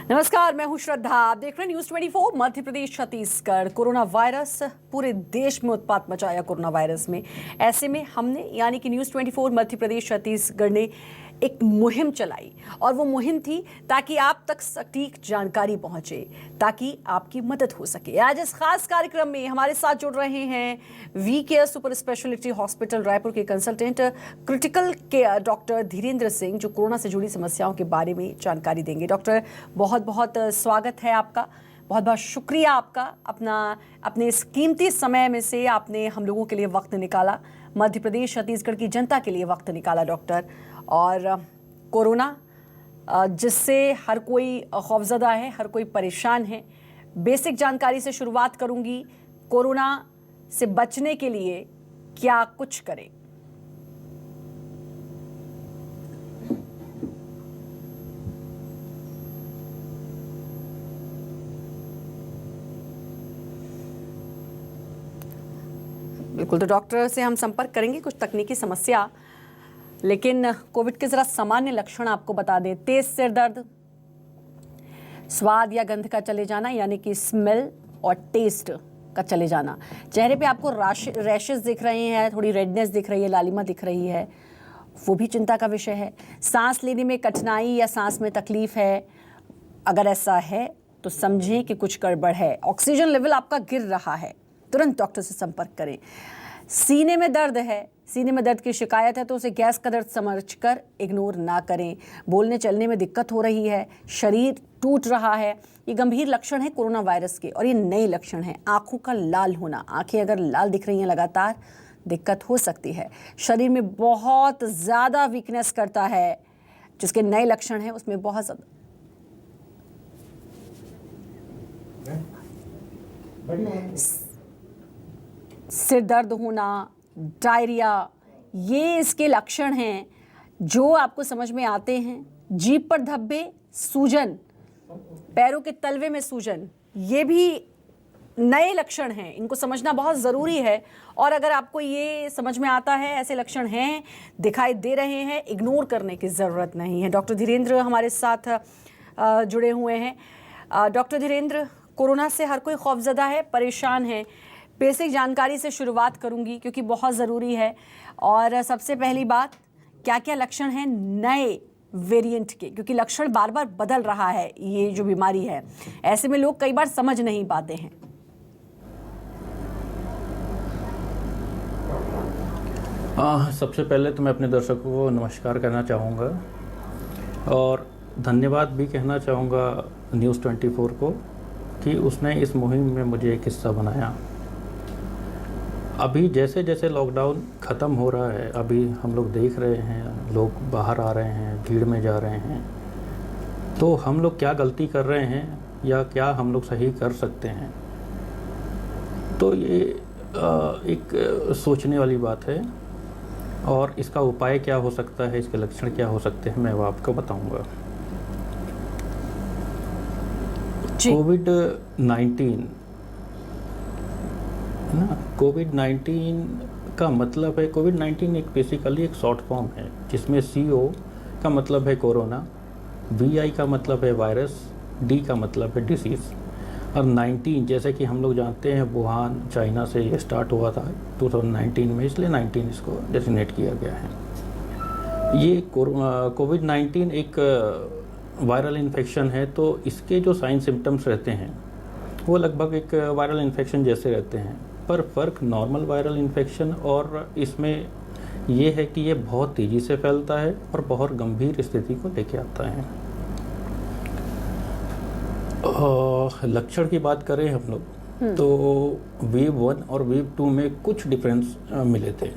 नमस्कार, मैं हूं श्रद्धा। आप देख रहे हैं news 24। Madhya Pradesh Chhattisgarh, corona virus पूरे देश में उत्पात मचाया कोरोना वायरस में। ऐसे में हमने यानी कि न्यूज़ 24 मध्य प्रदेश छत्तीसगढ़ ने एक मुहिम चलाई और वो मुहिम थी ताकि आप तक सटीक जानकारी पहुंचे, ताकि आपकी मदद हो सके। आज इस खास कार्यक्रम में हमारे साथ जुड़ रहे हैं WeCare super speciality hospital Raipur के consultant critical care doctor Dhirendra Singh, जो कोरोना से जुड़ी समस्याओं के बारे में जानकारी देंगे। डॉक्टर, बहुत बहुत स्वागत है आपका, बहुत बहुत शुक्रिया आपका। अपने इस कीमती समय में से आपने हम लोगों के लिए वक्त निकाला, मध्य प्रदेश छत्तीसगढ़ की जनता के लिए वक्त निकाला डॉक्टर। और कोरोना जिससे हर कोई खौफजदा है, हर कोई परेशान है। बेसिक जानकारी से शुरुआत करूंगी, कोरोना से बचने के लिए क्या कुछ करें। बिल्कुल, तो डॉक्टर से हम संपर्क करेंगे। कुछ तकनीकी समस्या, लेकिन कोविड के जरा सामान्य लक्षण आपको बता दें। तेज सिर दर्द, स्वाद या गंध का चले जाना यानी कि स्मेल और टेस्ट का चले जाना, चेहरे पे आपको रैशेस दिख रहे हैं, थोड़ी रेडनेस दिख रही है, लालिमा दिख रही है, वो भी चिंता का विषय है। सांस लेने में कठिनाई या सांस में तकलीफ है, अगर ऐसा है तो समझें कि कुछ गड़बड़ है। ऑक्सीजन लेवल आपका गिर रहा है, तुरंत डॉक्टर से संपर्क करें। सीने में दर्द है, सीने में दर्द की शिकायत है तो उसे गैस का दर्द समझकर इग्नोर ना करें। बोलने चलने में दिक्कत हो रही है, शरीर टूट रहा है, ये गंभीर लक्षण है कोरोना वायरस के और ये नए लक्षण हैं। आंखों का लाल होना, आंखें अगर लाल दिख रही हैं लगातार, दिक्कत हो सकती है। शरीर में बहुत ज़्यादा वीकनेस करता है, जिसके नए लक्षण हैं उसमें बहुत ज़्यादा सिर दर्द होना, डायरिया, ये इसके लक्षण हैं जो आपको समझ में आते हैं। जीभ पर धब्बे, सूजन, पैरों के तलवे में सूजन, ये भी नए लक्षण हैं, इनको समझना बहुत ज़रूरी है। और अगर आपको ये समझ में आता है, ऐसे लक्षण हैं, दिखाई दे रहे हैं, इग्नोर करने की ज़रूरत नहीं है। डॉक्टर धीरेन्द्र हमारे साथ जुड़े हुए हैं। डॉक्टर धीरेन्द्र, कोरोना से हर कोई खौफजदा है, परेशान है। बेसिक जानकारी से शुरुआत करूंगी क्योंकि बहुत ज़रूरी है। और सबसे पहली बात, क्या क्या लक्षण हैं नए वेरिएंट के, क्योंकि लक्षण बार बार बदल रहा है ये जो बीमारी है। ऐसे में लोग कई बार समझ नहीं पाते हैं। सबसे पहले तो मैं अपने दर्शकों को नमस्कार करना चाहूँगा और धन्यवाद भी कहना चाहूँगा न्यूज़ 24 को कि उसने इस मुहिम में मुझे एक हिस्सा बनाया। अभी जैसे जैसे लॉकडाउन ख़त्म हो रहा है, अभी हम लोग देख रहे हैं लोग बाहर आ रहे हैं, भीड़ में जा रहे हैं, तो हम लोग क्या गलती कर रहे हैं या क्या हम लोग सही कर सकते हैं, तो ये एक सोचने वाली बात है। और इसका उपाय क्या हो सकता है, इसके लक्षण क्या हो सकते हैं, मैं वो आपको बताऊंगा। कोविड-19 ना, कोविड-19 का मतलब है, कोविड-19 एक बेसिकली एक शॉर्ट फॉर्म है जिसमें CO का मतलब है कोरोना, VI का मतलब है वायरस, D का मतलब है डिसीज़ और 19 जैसे कि हम लोग जानते हैं वुहान चाइना से ये स्टार्ट हुआ था 2019 में, इसलिए 19 इसको डेजिग्नेट किया गया है। ये कोविड-19 एक वायरल इन्फेक्शन है, तो इसके जो साइन सिम्टम्स रहते हैं वो लगभग एक वायरल इन्फेक्शन जैसे रहते हैं, पर फ़र्क नॉर्मल वायरल इन्फेक्शन और इसमें ये है कि ये बहुत तेज़ी से फैलता है और बहुत गंभीर स्थिति को लेके आता है। लक्षण की बात करें हम लोग तो वेव 1 और वेव 2 में कुछ डिफरेंस मिले थे।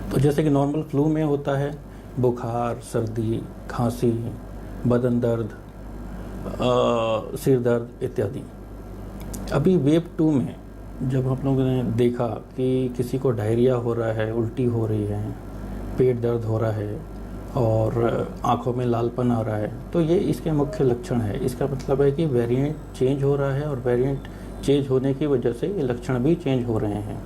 तो जैसे कि नॉर्मल फ्लू में होता है बुखार, सर्दी, खांसी, बदन दर्द, सिर दर्द इत्यादि। अभी वेव 2 में जब हम लोगों ने देखा कि किसी को डायरिया हो रहा है, उल्टी हो रही है, पेट दर्द हो रहा है और आंखों में लालपन आ रहा है, तो ये इसके मुख्य लक्षण है। इसका मतलब है कि वेरिएंट चेंज हो रहा है और वेरिएंट चेंज होने की वजह से ये लक्षण भी चेंज हो रहे हैं।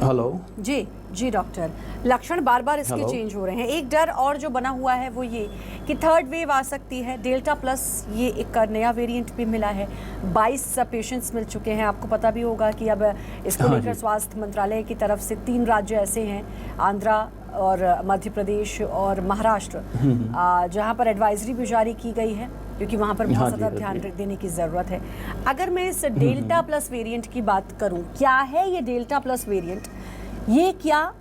हेलो जी। जी डॉक्टर, लक्षण बार बार इसके हेलो। चेंज हो रहे हैं। एक डर और जो बना हुआ है वो ये कि थर्ड वेव आ सकती है। डेल्टा प्लस ये एक नया वेरिएंट भी मिला है। 22 पेशेंट्स मिल चुके हैं। आपको पता भी होगा कि अब इसको हाँ लेकर जी। स्वास्थ्य मंत्रालय की तरफ से 3 राज्य ऐसे हैं, आंध्रा और मध्य प्रदेश और महाराष्ट्र, जहां पर एडवाइजरी भी जारी की गई है क्योंकि वहां पर बहुत हाँ जी, ज़्यादा हाँ ध्यान जी। देने की ज़रूरत है। अगर मैं इस डेल्टा प्लस वेरिएंट की बात करूं, क्या है ये डेल्टा प्लस वेरिएंट? ये क्या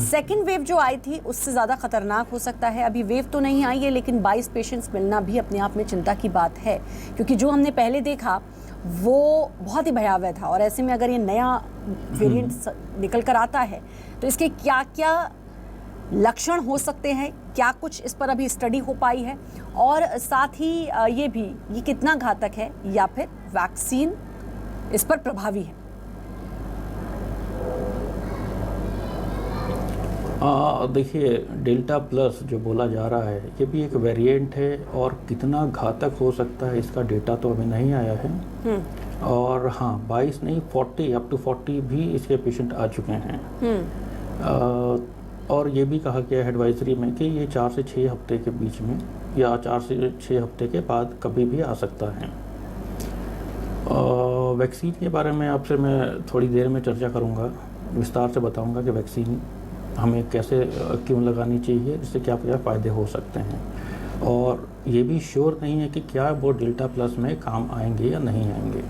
सेकेंड वेव जो आई थी उससे ज़्यादा खतरनाक हो सकता है? अभी वेव तो नहीं आई है, लेकिन 22 पेशेंट्स मिलना भी अपने आप में चिंता की बात है, क्योंकि जो हमने पहले देखा वो बहुत ही भयावह था। और ऐसे में अगर ये नया वेरिएंट निकल कर आता है तो इसके क्या क्या लक्षण हो सकते हैं? क्या कुछ इस पर अभी स्टडी हो पाई है? और साथ ही ये कितना घातक है या फिर वैक्सीन इस पर प्रभावी है? देखिए, डेल्टा प्लस जो बोला जा रहा है ये भी एक वेरिएंट है, और कितना घातक हो सकता है इसका डेटा तो अभी नहीं आया है। और हाँ, 22 नहीं 40 अप टू 40 भी इसके पेशेंट आ चुके हैं। और ये भी कहा गया है एडवाइजरी में कि ये 4 से 6 हफ्ते के बीच में या 4 से 6 हफ्ते के बाद कभी भी आ सकता है। वैक्सीन के बारे में आपसे मैं थोड़ी देर में चर्चा करूँगा, विस्तार से बताऊँगा कि वैक्सीन हमें कैसे क्यों लगानी चाहिए, जिससे क्या क्या फ़ायदे हो सकते हैं। और ये भी श्योर नहीं है कि क्या वो डेल्टा प्लस में काम आएंगे या नहीं आएंगे।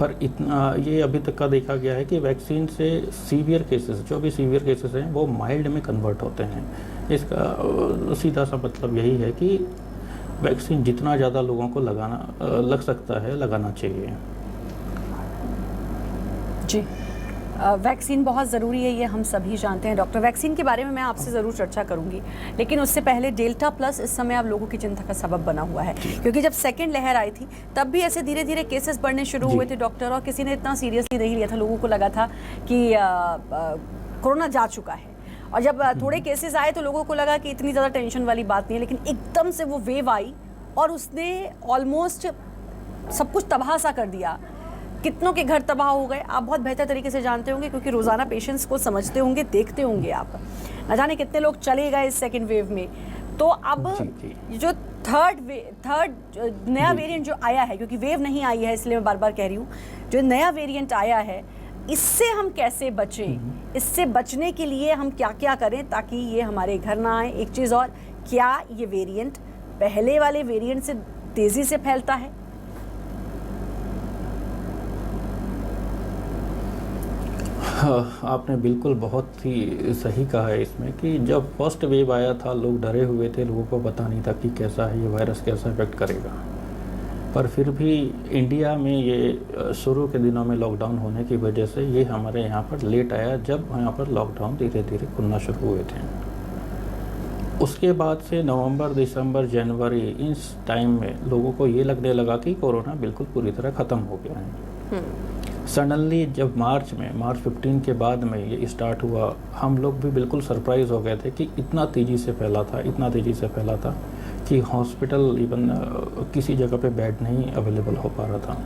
पर इतना ये अभी तक का देखा गया है कि वैक्सीन से सीवियर केसेस, जो भी सीवियर केसेस हैं, वो माइल्ड में कन्वर्ट होते हैं। इसका सीधा सा मतलब यही है कि वैक्सीन जितना ज़्यादा लोगों को लग सकता है, लगाना चाहिए। जी, वैक्सीन बहुत ज़रूरी है, ये हम सभी जानते हैं डॉक्टर। वैक्सीन के बारे में मैं आपसे ज़रूर चर्चा करूंगी, लेकिन उससे पहले डेल्टा प्लस इस समय आप लोगों की चिंता का सबब बना हुआ है, क्योंकि जब सेकेंड लहर आई थी तब भी ऐसे धीरे धीरे केसेस बढ़ने शुरू हुए थे डॉक्टर, और किसी ने इतना सीरियसली नहीं लिया था। लोगों को लगा था कि कोरोना जा चुका है, और जब थोड़े केसेस आए तो लोगों को लगा कि इतनी ज़्यादा टेंशन वाली बात नहीं है। लेकिन एकदम से वो वेव आई और उसने ऑलमोस्ट सब कुछ तबाह सा कर दिया। कितनों के घर तबाह हो गए, आप बहुत बेहतर तरीके से जानते होंगे, क्योंकि रोज़ाना पेशेंट्स को समझते होंगे, देखते होंगे आप। न जाने कितने लोग चले गए इस सेकेंड वेव में। तो अब जो थर्ड नया वेरिएंट जो आया है, क्योंकि वेव नहीं आई है इसलिए मैं बार बार कह रही हूँ, जो नया वेरिएंट आया है इससे हम कैसे बचें? इससे बचने के लिए हम क्या क्या करें ताकि ये हमारे घर ना आए? एक चीज़ और, क्या ये वेरिएंट पहले वाले वेरिएंट से तेज़ी से फैलता है? हाँ, आपने बिल्कुल बहुत ही सही कहा है इसमें कि जब फर्स्ट वेव आया था लोग डरे हुए थे, लोगों को पता नहीं था कि कैसा है ये वायरस, कैसा इफेक्ट करेगा। पर फिर भी इंडिया में ये शुरू के दिनों में लॉकडाउन होने की वजह से ये हमारे यहाँ पर लेट आया, जब यहाँ पर लॉकडाउन धीरे धीरे खुलना शुरू हुए थे। उसके बाद से नवंबर, दिसंबर, जनवरी, इस टाइम में लोगों को ये लगने लगा कि कोरोना बिल्कुल पूरी तरह ख़त्म हो गया है। सडनली जब मार्च 15 के बाद में ये स्टार्ट हुआ, हम लोग भी बिल्कुल सरप्राइज हो गए थे कि इतना तेज़ी से फैला था कि हॉस्पिटल इवन किसी जगह पे बेड नहीं अवेलेबल हो पा रहा था।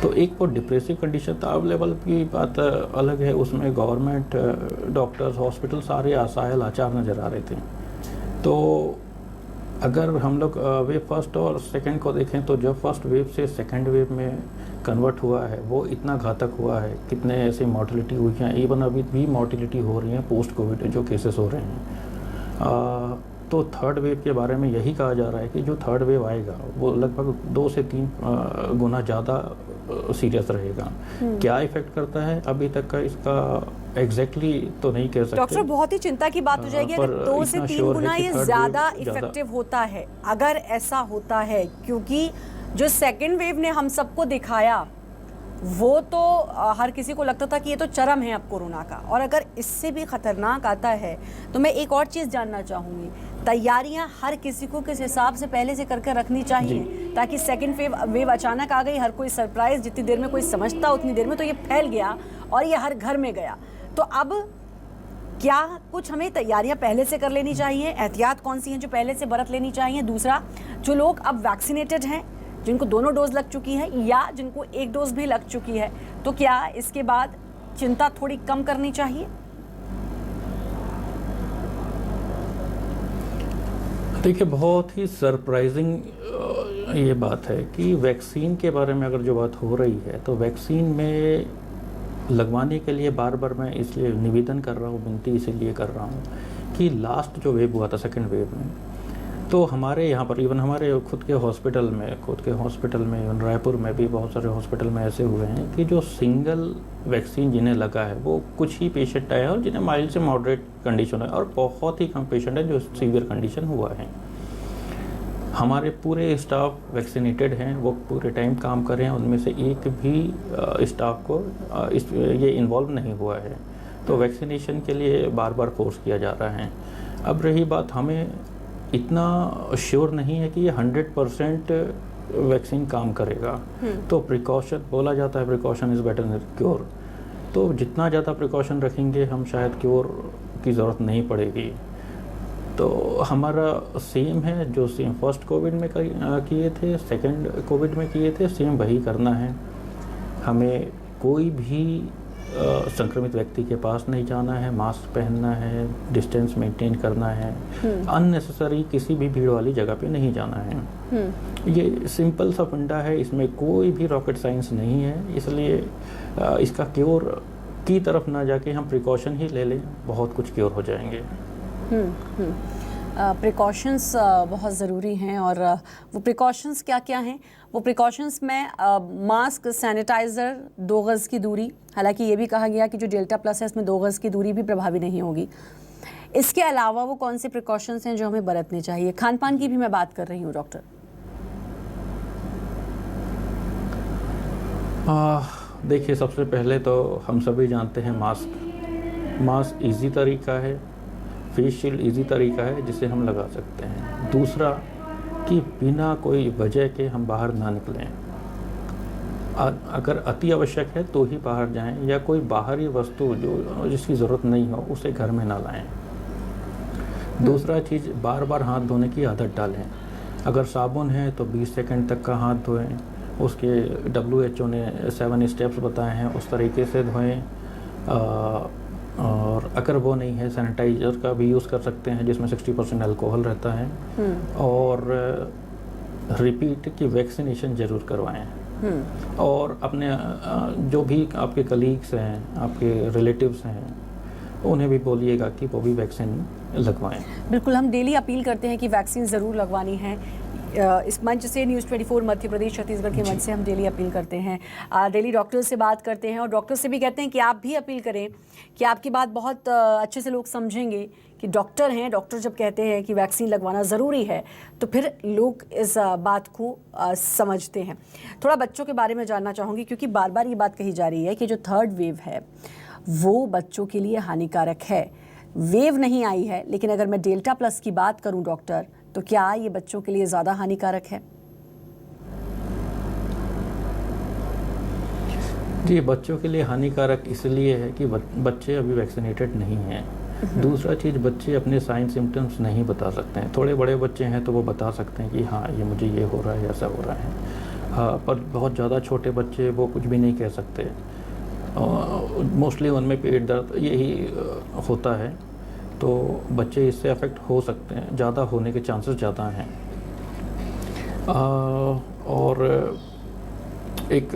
तो एक वो डिप्रेसिव कंडीशन था। अवेलेबल की बात अलग है, उसमें गवर्नमेंट डॉक्टर्स, हॉस्पिटल सारे असहाय लाचार नज़र आ रहे थे। तो अगर हम लोग वेव फर्स्ट और सेकंड को देखें तो जब फर्स्ट वेव से सेकंड वेव में कन्वर्ट हुआ है वो इतना घातक हुआ है, कितने ऐसी मॉर्टिलिटी हुई हैं, इवन अभी भी मॉर्टिलिटी हो रही है पोस्ट कोविड जो केसेस हो रहे हैं। तो थर्ड वेव के बारे में यही कहा जा रहा है कि जो थर्ड वेव आएगा वो लगभग 2 से 3 गुना ज़्यादा सीरियस रहेगा। क्या इफेक्ट करता है अभी तक का इसका एग्जैक्टली तो नहीं कह सकते डॉक्टर। बहुत ही चिंता की बात हो जाएगी अगर 2 से 3 गुना ये ज़्यादा इफेक्टिव होता है, अगर ऐसा होता है, क्योंकि जो सेकेंड वेव ने हम सबको दिखाया वो तो हर किसी को लगता था कि ये तो चरम है अब कोरोना का, और अगर इससे भी ख़तरनाक आता है तो मैं एक और चीज़ जानना चाहूँगी, तैयारियां हर किसी को किस हिसाब से पहले से करके रखनी चाहिए ताकि सेकेंड वेव अचानक आ गई, हर कोई सरप्राइज, जितनी देर में कोई समझता उतनी देर में तो ये फैल गया और ये हर घर में गया। तो अब क्या कुछ हमें तैयारियां पहले से कर लेनी चाहिए? एहतियात कौन सी हैं जो पहले से बरत लेनी चाहिए? दूसरा, जो लोग अब वैक्सीनेटेड हैं, जिनको दोनों डोज लग चुकी है या जिनको एक डोज भी लग चुकी है, तो क्या इसके बाद चिंता थोड़ी कम करनी चाहिए? देखिए, बहुत ही सरप्राइजिंग ये बात है कि वैक्सीन के बारे में अगर जो बात हो रही है, तो वैक्सीन में लगवाने के लिए बार बार मैं इसलिए निवेदन कर रहा हूँ, विनती इसीलिए कर रहा हूँ कि लास्ट जो वेव हुआ था, सेकेंड वेव में, तो हमारे यहाँ पर इवन हमारे खुद के हॉस्पिटल में इवन रायपुर में भी बहुत सारे हॉस्पिटल में ऐसे हुए हैं कि जो सिंगल वैक्सीन जिन्हें लगा है वो कुछ ही पेशेंट आए हैं और जिन्हें माइल्ड से मॉडरेट कंडीशन है, और बहुत ही कम पेशेंट है जो सीवियर कंडीशन हुआ है। हमारे पूरे स्टाफ वैक्सीनेटेड हैं, वो पूरे टाइम काम कर रहे हैं, उनमें से एक भी स्टाफ को ये इन्वॉल्व नहीं हुआ है। तो वैक्सीनेशन के लिए बार बार फोर्स किया जा रहा है। अब रही बात, हमें इतना श्योर नहीं है कि ये 100% वैक्सीन काम करेगा। तो प्रिकॉशन बोला जाता है, precaution is better than cure. तो जितना ज़्यादा प्रिकॉशन रखेंगे हम, शायद क्योर की ज़रूरत नहीं पड़ेगी। तो हमारा सेम है जो सेम फर्स्ट कोविड में किए थे, सेकंड कोविड में किए थे, सेम वही करना है। हमें कोई भी संक्रमित व्यक्ति के पास नहीं जाना है, मास्क पहनना है, डिस्टेंस मेंटेन करना है, अननेसेसरी किसी भी भीड़ वाली जगह पे नहीं जाना है। ये सिंपल सा फंडा है, इसमें कोई भी रॉकेट साइंस नहीं है। इसलिए इसका क्योर की तरफ ना जाके हम प्रिकॉशन ही ले लें, बहुत कुछ क्योर हो जाएंगे। प्रिकॉशंस बहुत ज़रूरी हैं, और वो प्रिकॉशंस क्या क्या हैं? वो प्रिकॉशंस में मास्क, सैनिटाइज़र, 2 गज़ की दूरी। हालांकि ये भी कहा गया कि जो डेल्टा प्लस है इसमें 2 गज़ की दूरी भी प्रभावी नहीं होगी। इसके अलावा वो कौन से प्रिकॉशंस हैं जो हमें बरतने चाहिए? खान पान की भी मैं बात कर रही हूँ डॉक्टर। देखिए, सबसे पहले तो हम सभी जानते हैं मास्क ईजी तरीका है, फेस शील्ड ईजी तरीका है जिसे हम लगा सकते हैं। दूसरा कि बिना कोई वजह के हम बाहर ना निकलें। अगर अति आवश्यक है तो ही बाहर जाएं, या कोई बाहरी वस्तु जो जिसकी ज़रूरत नहीं हो उसे घर में ना लाएं। दूसरा चीज़, बार बार हाथ धोने की आदत डालें। अगर साबुन है तो 20 सेकंड तक का हाथ धोएं। उसके WHO ने 7 स्टेप्स बताए हैं, उस तरीके से धोएं। और अगर वो नहीं है, सैनिटाइज़र का भी यूज़ कर सकते हैं जिसमें 60% अल्कोहल रहता है। और रिपीट की वैक्सीनेशन ज़रूर करवाएं। और अपने जो भी आपके कलीग्स हैं, आपके रिलेटिव्स हैं, उन्हें भी बोलिएगा कि वो भी वैक्सीन लगवाएं। बिल्कुल, हम डेली अपील करते हैं कि वैक्सीन ज़रूर लगवानी है। इस मंच से, न्यूज़ 24 मध्य प्रदेश छत्तीसगढ़ के मंच से हम डेली अपील करते हैं, डेली डॉक्टर से बात करते हैं, और डॉक्टर से भी कहते हैं कि आप भी अपील करें कि आपकी बात बहुत अच्छे से लोग समझेंगे कि डॉक्टर हैं। डॉक्टर जब कहते हैं कि वैक्सीन लगवाना ज़रूरी है तो फिर लोग इस बात को समझते हैं। थोड़ा बच्चों के बारे में जानना चाहूँगी, क्योंकि बार बार ये बात कही जा रही है कि जो 3rd वेव है वो बच्चों के लिए हानिकारक है। वेव नहीं आई है, लेकिन अगर मैं डेल्टा प्लस की बात करूं डॉक्टर, तो क्या ये बच्चों के लिए ज़्यादा हानिकारक है? जी, बच्चों के लिए हानिकारक इसलिए है कि बच्चे अभी वैक्सीनेटेड नहीं हैं। दूसरा चीज़, बच्चे अपने साइन सिम्टम्स नहीं बता सकते हैं। थोड़े बड़े बच्चे हैं तो वो बता सकते हैं कि हाँ, ये मुझे ये हो रहा है, ऐसा हो रहा है। पर बहुत ज़्यादा छोटे बच्चे वो कुछ भी नहीं कह सकते। मोस्टली उनमें पेट दर्द यही होता है, तो बच्चे इससे अफेक्ट हो सकते हैं, ज़्यादा होने के चांसेस ज़्यादा हैं। और एक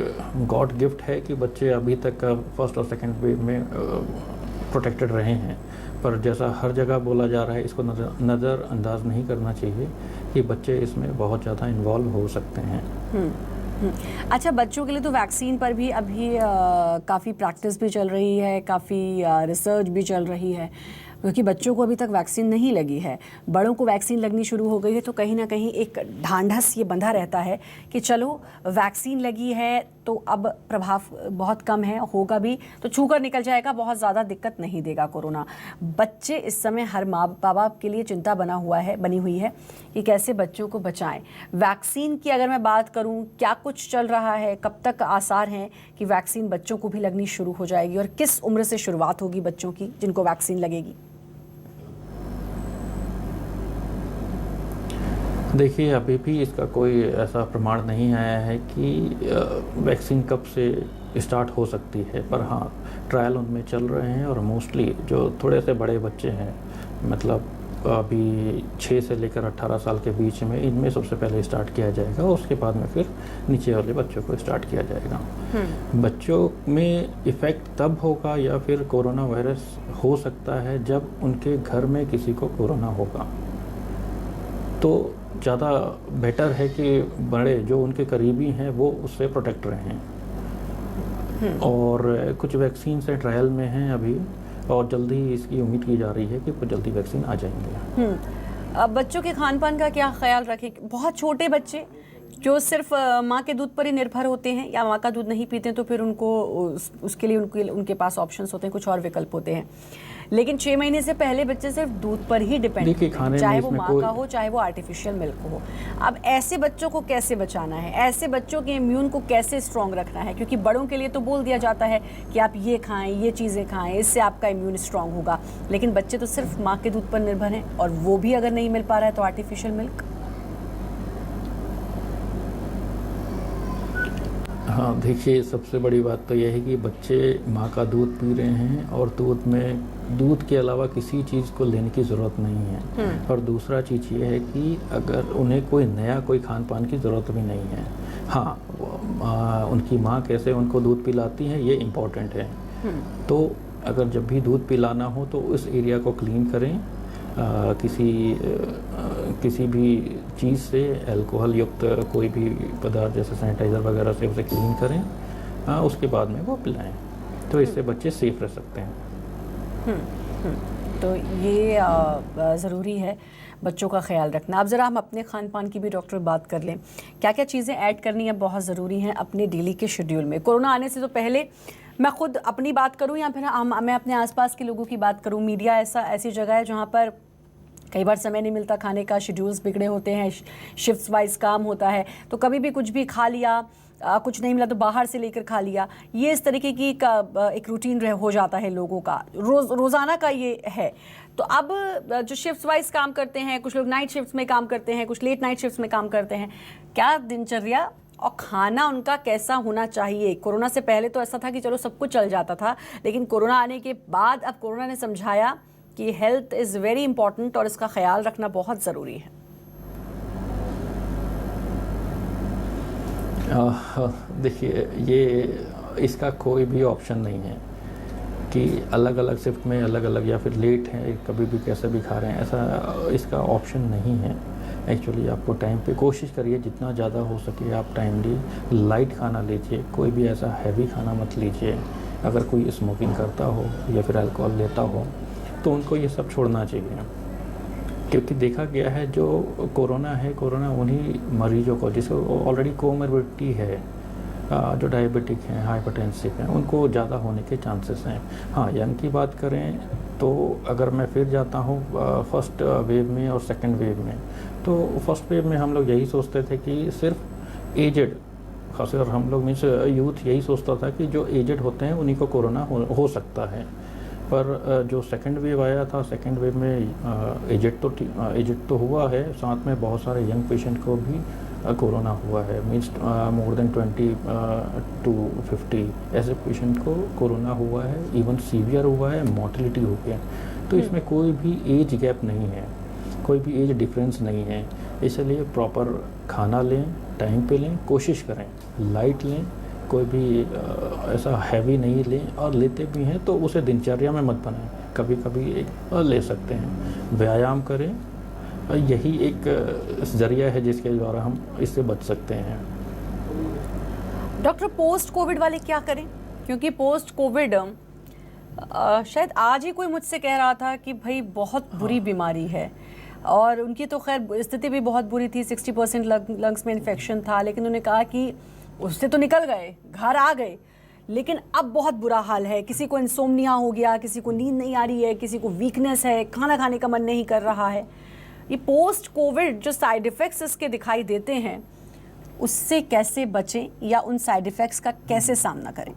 गॉड गिफ्ट है कि बच्चे अभी तक फर्स्ट और सेकंड वेव में प्रोटेक्टेड रहे हैं। पर जैसा हर जगह बोला जा रहा है, इसको नज़रअंदाज नहीं करना चाहिए कि बच्चे इसमें बहुत ज़्यादा इन्वॉल्व हो सकते हैं। अच्छा, बच्चों के लिए तो वैक्सीन पर भी अभी काफ़ी प्रैक्टिस भी चल रही है, काफ़ी रिसर्च भी चल रही है, क्योंकि बच्चों को अभी तक वैक्सीन नहीं लगी है। बड़ों को वैक्सीन लगनी शुरू हो गई है, तो कहीं ना कहीं एक ढांढस ये बंधा रहता है कि चलो वैक्सीन लगी है तो अब प्रभाव बहुत कम है, होगा भी तो छूकर निकल जाएगा, बहुत ज़्यादा दिक्कत नहीं देगा कोरोना। बच्चे इस समय हर माँ बाप के लिए चिंता बनी हुई है कि कैसे बच्चों को बचाएं। वैक्सीन की अगर मैं बात करूं, क्या कुछ चल रहा है, कब तक आसार हैं कि वैक्सीन बच्चों को भी लगनी शुरू हो जाएगी, और किस उम्र से शुरुआत होगी बच्चों की जिनको वैक्सीन लगेगी? देखिए, अभी भी इसका कोई ऐसा प्रमाण नहीं आया है कि वैक्सीन कब से स्टार्ट हो सकती है। पर हाँ, ट्रायल उनमें चल रहे हैं, और मोस्टली जो थोड़े से बड़े बच्चे हैं, मतलब अभी 6 से लेकर 18 साल के बीच में इनमें सबसे पहले स्टार्ट किया जाएगा, उसके बाद में फिर नीचे वाले बच्चों को स्टार्ट किया जाएगा। बच्चों में इफ़ेक्ट तब होगा या फिर कोरोना वायरस हो सकता है जब उनके घर में किसी को कोरोना होगा, तो ज़्यादा बेटर है कि बड़े जो उनके करीबी हैं वो उससे प्रोटेक्ट रहें। और कुछ वैक्सीन से ट्रायल में हैं अभी, और जल्दी इसकी उम्मीद की जा रही है कि कुछ जल्दी वैक्सीन आ जाएंगे। अब बच्चों के खान पान का क्या ख्याल रखें? बहुत छोटे बच्चे जो सिर्फ माँ के दूध पर ही निर्भर होते हैं या माँ का दूध नहीं पीते हैं, तो फिर उनको उसके लिए उनके पास ऑप्शंस होते हैं, कुछ और विकल्प होते हैं। लेकिन 6 महीने से पहले बच्चे सिर्फ दूध पर ही डिपेंड होते हैं, चाहे वो माँ का हो चाहे वो आर्टिफिशियल मिल्क हो। अब ऐसे बच्चों को कैसे बचाना है? ऐसे बच्चों के इम्यून को कैसे स्ट्रॉन्ग रखना है? क्योंकि बड़ों के लिए तो बोल दिया जाता है कि आप ये खाएं, ये चीज़ें खाएं, इससे आपका इम्यून स्ट्रॉन्ग होगा। लेकिन बच्चे तो सिर्फ माँ के दूध पर निर्भर हैं, और वो भी अगर नहीं मिल पा रहा है तो आर्टिफिशियल मिल्क। हाँ, देखिए, सबसे बड़ी बात तो यह है कि बच्चे माँ का दूध पी रहे हैं और दूध के अलावा किसी चीज़ को लेने की ज़रूरत नहीं है। और दूसरा चीज़ ये है कि अगर उन्हें कोई खान पान की ज़रूरत भी नहीं है। हाँ, उनकी माँ कैसे उनको दूध पिलाती है ये इम्पोर्टेंट है। तो अगर जब भी दूध पिलाना हो तो उस एरिया को क्लीन करें, किसी भी चीज़ से, अल्कोहल युक्त कोई भी पदार्थ जैसे सैनिटाइज़र वगैरह से उसे क्लीन करें, उसके बाद में वो पिलाएं, तो इससे बच्चे सेफ रह सकते हैं। तो ये ज़रूरी है बच्चों का ख्याल रखना। अब ज़रा हम अपने खान पान की भी डॉक्टर बात कर लें, क्या क्या चीज़ें ऐड करनी है बहुत ज़रूरी हैं अपने डेली के शेड्यूल में। कोरोना आने से तो पहले मैं खुद अपनी बात करूं या फिर मैं अपने आसपास के लोगों की बात करूं, मीडिया ऐसी जगह है जहां पर कई बार समय नहीं मिलता खाने का, शेड्यूल्स बिगड़े होते हैं, शिफ्ट्स वाइज काम होता है, तो कभी भी कुछ भी खा लिया, कुछ नहीं मिला तो बाहर से लेकर खा लिया। ये इस तरीके की एक रूटीन हो जाता है लोगों का, रोज़ाना का ये है। तो अब जो शिफ्ट्स वाइज काम करते हैं, कुछ लोग नाइट शिफ्ट्स में काम करते हैं, कुछ लेट नाइट शिफ्ट्स में काम करते हैं, क्या दिनचर्या और खाना उनका कैसा होना चाहिए? कोरोना से पहले तो ऐसा था कि चलो सब कुछ चल जाता था, लेकिन कोरोना आने के बाद अब कोरोना ने समझाया कि हेल्थ इज़ वेरी इंपॉर्टेंट और इसका ख्याल रखना बहुत ज़रूरी है। देखिए, ये इसका कोई भी ऑप्शन नहीं है कि अलग अलग शिफ्ट में अलग अलग या फिर लेट हैं, कभी भी कैसे भी खा रहे हैं, ऐसा इसका ऑप्शन नहीं है। एक्चुअली आपको टाइम पे कोशिश करिए जितना ज़्यादा हो सके आप टाइमली लाइट खाना लीजिए, कोई भी ऐसा हैवी खाना मत लीजिए। अगर कोई स्मोकिंग करता हो या फिर अल्कोहल लेता हो तो उनको ये सब छोड़ना चाहिए, क्योंकि देखा गया है जो कोरोना उन्हीं मरीजों को जिसको ऑलरेडी कोमोर्बिडिटी है, जो डायबिटिक हैं, हाइपरटेंसिव हैं, उनको ज़्यादा होने के चांसेस हैं। हाँ, यंग की बात करें तो अगर मैं फिर जाता हूँ फर्स्ट वेव में और सेकंड वेव में, तो फर्स्ट वेव में हम लोग यही सोचते थे कि सिर्फ एजेड, खासकर हम लोग मीन्स यूथ यही सोचता था कि जो एजेड होते हैं उन्हीं को कोरोना हो सकता है। पर जो सेकंड वेव आया था, सेकंड वेव में एजेड तो हुआ है, साथ में बहुत सारे यंग पेशेंट को भी कोरोना हुआ है। मीन्स मोर देन 20 to 50 ऐसे पेशेंट को कोरोना हुआ है, इवन सीवियर हुआ है, मोर्टेलिटी हो गया। तो इसमें कोई भी एज गैप नहीं है, कोई भी एज डिफरेंस नहीं है। इसलिए प्रॉपर खाना लें, टाइम पे लें, कोशिश करें लाइट लें, कोई भी ऐसा हैवी नहीं लें, और लेते भी हैं तो उसे दिनचर्या में मत बनाएं, कभी कभी ले सकते हैं। व्यायाम करें, यही एक ज़रिया है जिसके द्वारा हम इससे बच सकते हैं। डॉक्टर, पोस्ट कोविड वाले क्या करें? क्योंकि पोस्ट कोविड शायद आज ही कोई मुझसे कह रहा था कि भाई बहुत बुरी बीमारी है, और उनकी तो खैर स्थिति भी बहुत बुरी थी, 60% लंग्स में इन्फेक्शन था, लेकिन उन्होंने कहा कि उससे तो निकल गए, घर आ गए, लेकिन अब बहुत बुरा हाल है। किसी को इंसोम्निया हो गया, किसी को नींद नहीं आ रही है, किसी को वीकनेस है, खाना खाने का मन नहीं कर रहा है। ये पोस्ट कोविड जो साइड इफ़ेक्ट्स इसके दिखाई देते हैं, उससे कैसे बचें या उन साइड इफ़ेक्ट्स का कैसे सामना करें?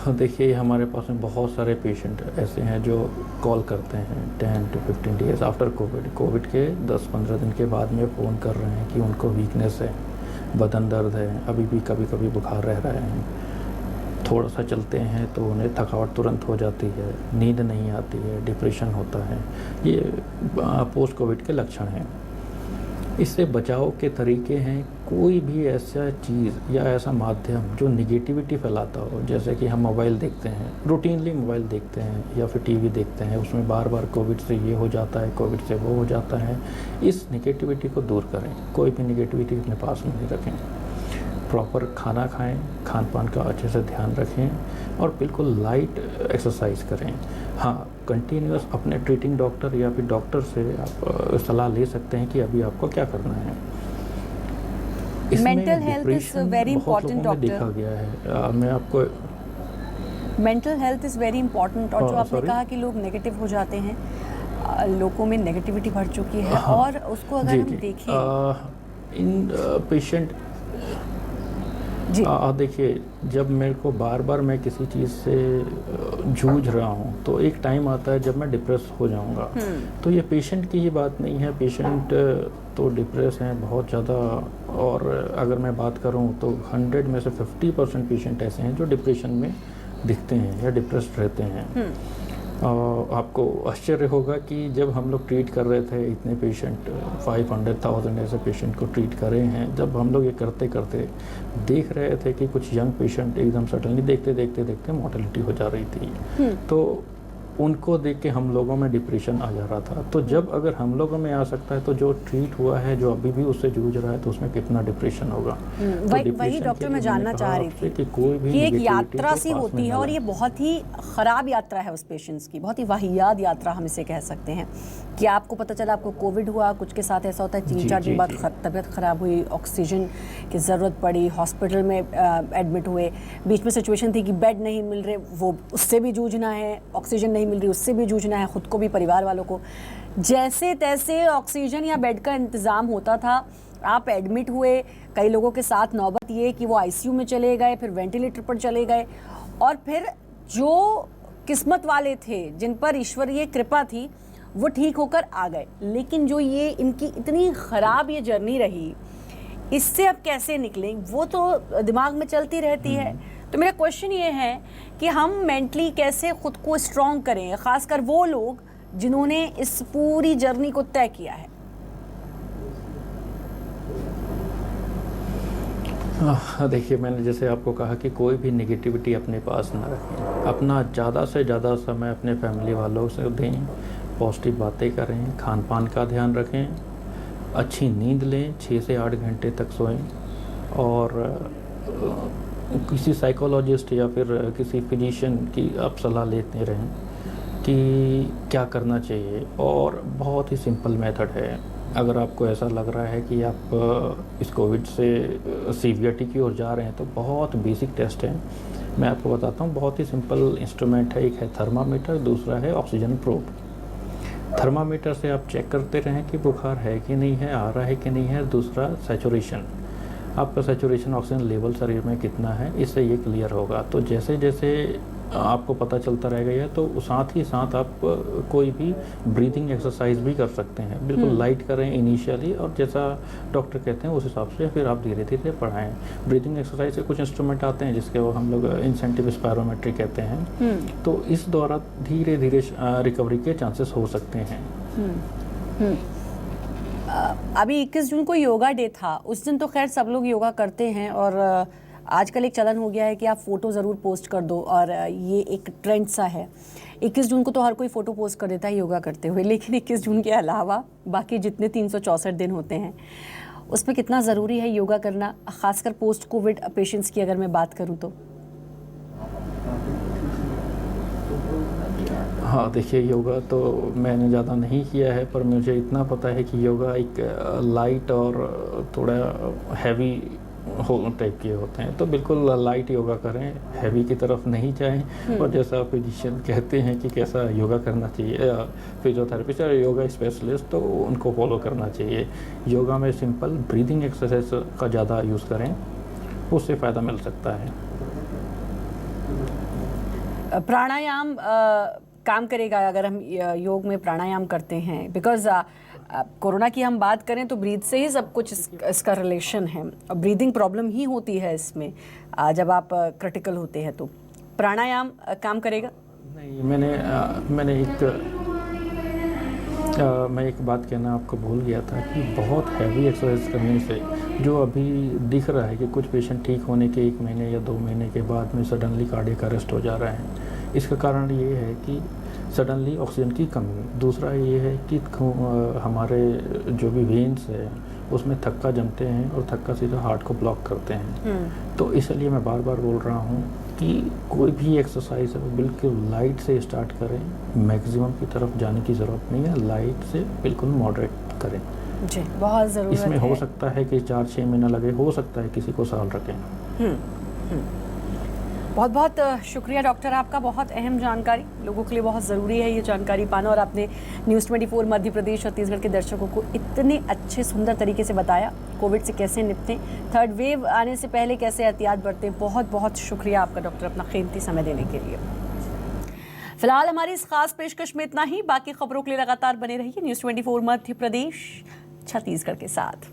देखिए, हमारे पास में बहुत सारे पेशेंट ऐसे हैं जो कॉल करते हैं 10 to 15 डेज़ आफ्टर कोविड के 10-15 दिन के बाद में फ़ोन कर रहे हैं कि उनको वीकनेस है, बदन दर्द है, अभी भी कभी कभी बुखार रह रहे हैं। थोड़ा सा चलते हैं तो उन्हें थकावट तुरंत हो जाती है, नींद नहीं आती है, डिप्रेशन होता है। ये पोस्ट कोविड के लक्षण हैं। इससे बचाव के तरीके हैं, कोई भी ऐसा चीज़ या ऐसा माध्यम जो निगेटिविटी फैलाता हो, जैसे कि हम मोबाइल देखते हैं, रूटीनली मोबाइल देखते हैं या फिर टीवी देखते हैं, उसमें बार बार कोविड से ये हो जाता है, कोविड से वो हो जाता है, इस निगेटिविटी को दूर करें। कोई भी निगेटिविटी अपने पास में नहीं रखें। प्रॉपर खाना खाएं, खान पान का अच्छे से ध्यान रखें और बिल्कुल लाइट एक्सरसाइज करें। हाँ, कंटिन्यूस अपने ट्रीटिंग डॉक्टर या फिर डॉक्टर से आप सलाह ले सकते हैं कि अभी आपको क्या करना है। Mental health is very important doctor, देखा गया है। मैं आपको mental health is very important. और जो आपने कहा कि लोग नेगेटिव हो जाते हैं, लोगों में नेगेटिविटी बढ़ चुकी है। हाँ, और उसको अगर हम देखें इन पेशेंट जी देखिए, जब मेरे को बार बार मैं किसी चीज़ से जूझ रहा हूँ तो एक टाइम आता है जब मैं डिप्रेस हो जाऊँगा। तो ये पेशेंट की ही बात नहीं है, पेशेंट तो डिप्रेस हैं बहुत ज़्यादा। और अगर मैं बात करूँ तो 100 में से 50% पेशेंट ऐसे हैं जो डिप्रेशन में दिखते हैं या डिप्रेस्ड रहते हैं। आपको आश्चर्य होगा कि जब हम लोग ट्रीट कर रहे थे इतने पेशेंट, 500,000 ऐसे पेशेंट को ट्रीट कर रहे हैं, जब हम लोग ये करते करते देख रहे थे कि कुछ यंग पेशेंट एकदम सडनली देखते देखते देखते मोर्टेलिटी हो जा रही थी। तो उनको देख के हम लोगों में डिप्रेशन आ जा रहा था। तो जब अगर हम लोगों में आ सकता है तो जो ट्रीट हुआ है, जो अभी भी उससे जूझ रहा है, तो उसमें कितना डिप्रेशन होगा। वही डॉक्टर मैं जानना चाह रही थी कि कोई भी एक यात्रा सी होती है और ये बहुत ही ख़राब यात्रा है उस पेशेंट्स की, बहुत ही वाहियात यात्रा हम इसे कह सकते हैं कि आपको पता चला आपको कोविड हुआ, कुछ के साथ ऐसा होता है 3-4 दिन बाद तबीयत ख़राब हुई, ऑक्सीजन की ज़रूरत पड़ी, हॉस्पिटल में एडमिट हुए, बीच में सिचुएशन थी कि बेड नहीं मिल रहे, वो उससे भी जूझना है, ऑक्सीजन नहीं मिल रही उससे भी जूझना है, खुद को भी परिवार वालों को। जैसे तैसे ऑक्सीजन या बेड का इंतज़ाम होता था, आप एडमिट हुए। कई लोगों के साथ नौबत ये कि वो आईसीयू में चले गए, फिर वेंटिलेटर पर चले गए, और फिर जो किस्मत वाले थे, जिन पर ईश्वरीय कृपा थी, वो ठीक होकर आ गए। लेकिन जो ये इनकी इतनी ख़राब ये जर्नी रही, इससे अब कैसे निकलें, वो तो दिमाग में चलती रहती है। तो मेरा क्वेश्चन ये है कि हम मेंटली कैसे खुद को स्ट्रॉन्ग करें, ख़ासकर वो लोग जिन्होंने इस पूरी जर्नी को तय किया है। देखिए, मैंने जैसे आपको कहा कि कोई भी नेगेटिविटी अपने पास ना रखें, अपना ज़्यादा से ज़्यादा समय अपने फैमिली वालों से दें, पॉजिटिव बातें करें, खान पान का ध्यान रखें, अच्छी नींद लें, 6 से 8 घंटे तक सोएं, और किसी साइकोलॉजिस्ट या फिर किसी फिजिशियन की आप सलाह लेते रहें कि क्या करना चाहिए। और बहुत ही सिंपल मेथड है। अगर आपको ऐसा लग रहा है कि आप इस कोविड से सीवियरिटी की ओर जा रहे हैं, तो बहुत बेसिक टेस्ट है, मैं आपको बताता हूँ। बहुत ही सिंपल इंस्ट्रूमेंट है, एक है थर्मामीटर, दूसरा है ऑक्सीजन प्रोब। थर्मामीटर से आप चेक करते रहें कि बुखार है कि नहीं है, आ रहा है कि नहीं है। दूसरा सैचुरेशन, आपका सैचुरेशन ऑक्सीजन लेवल शरीर में कितना है, इससे ये क्लियर होगा। तो जैसे जैसे आपको पता चलता रहेगा यह, तो साथ ही साथ आप कोई भी ब्रीदिंग एक्सरसाइज भी कर सकते हैं। बिल्कुल लाइट करें इनिशियली, और जैसा डॉक्टर कहते हैं उस हिसाब से फिर आप धीरे धीरे बढ़ाएं। ब्रीदिंग एक्सरसाइज से कुछ इंस्ट्रूमेंट आते हैं जिसके वो हम लोग इंसेंटिव स्पायरोमेट्री कहते हैं। तो इस द्वारा धीरे धीरे रिकवरी के चांसेस हो सकते हैं। अभी 21 जून को योगा डे था, उस दिन तो खैर सब लोग योगा करते हैं, और आजकल एक चलन हो गया है कि आप फ़ोटो ज़रूर पोस्ट कर दो, और ये एक ट्रेंड सा है। 21 जून को तो हर कोई फ़ोटो पोस्ट कर देता है योगा करते हुए, लेकिन 21 जून के अलावा बाकी जितने 364 दिन होते हैं, उसमें कितना ज़रूरी है योगा करना, ख़ासकर पोस्ट कोविड पेशेंट्स की अगर मैं बात करूँ तो। हाँ, देखिए, योगा तो मैंने ज़्यादा नहीं किया है, पर मुझे इतना पता है कि योगा एक लाइट और थोड़ा हैवी टाइप के होते हैं। तो बिल्कुल लाइट योगा करें, हैवी की तरफ नहीं जाएं। और जैसा फिजिशियन कहते हैं कि कैसा योगा करना चाहिए, फिजियोथेरेपिस्ट या योगा स्पेशलिस्ट, तो उनको फॉलो करना चाहिए। योगा में सिंपल ब्रीदिंग एक्सरसाइज का ज़्यादा यूज़ करें, उससे फ़ायदा मिल सकता है। प्राणायाम काम करेगा अगर हम योग में प्राणायाम करते हैं, बिकॉज कोरोना की हम बात करें तो ब्रीथ से ही सब कुछ इसका रिलेशन है, और ब्रीदिंग प्रॉब्लम ही होती है इसमें। जब आप क्रिटिकल होते हैं तो प्राणायाम काम करेगा? नहीं, मैं एक बात कहना आपको भूल गया था कि बहुत हैवी एक्सरसाइज करने से जो अभी दिख रहा है कि कुछ पेशेंट ठीक होने के 1 महीने या 2 महीने के बाद में सडनली कार्डियक अरेस्ट हो जा रहे हैं, इसका कारण ये है कि सडनली ऑक्सीजन की कमी। दूसरा ये है कि हमारे जो भी वेन्स है उसमें थक्का जमते हैं और थक्का सीधा हार्ट को ब्लॉक करते हैं। तो इसलिए मैं बार बार बोल रहा हूँ कि कोई भी एक्सरसाइज है वो बिल्कुल लाइट से स्टार्ट करें, मैक्सिमम की तरफ जाने की ज़रूरत नहीं है, लाइट से बिल्कुल मॉडरेट करें जी, बहुत ज़रूरत इसमें है। हो सकता है कि 4-6 महीना लगे, हो सकता है किसी को साल रखें। बहुत बहुत शुक्रिया डॉक्टर, आपका बहुत अहम जानकारी, लोगों के लिए बहुत ज़रूरी है ये जानकारी पाना, और आपने न्यूज़ 24 मध्य प्रदेश छत्तीसगढ़ के दर्शकों को इतने अच्छे सुंदर तरीके से बताया कोविड से कैसे निपटें, थर्ड वेव आने से पहले कैसे एहतियात बरतें। बहुत बहुत शुक्रिया आपका डॉक्टर, अपना कीमती समय देने के लिए। फिलहाल हमारी इस खास पेशकश में इतना ही, बाकी खबरों के लिए लगातार बने रहिए न्यूज़ 24 मध्य प्रदेश छत्तीसगढ़ के साथ।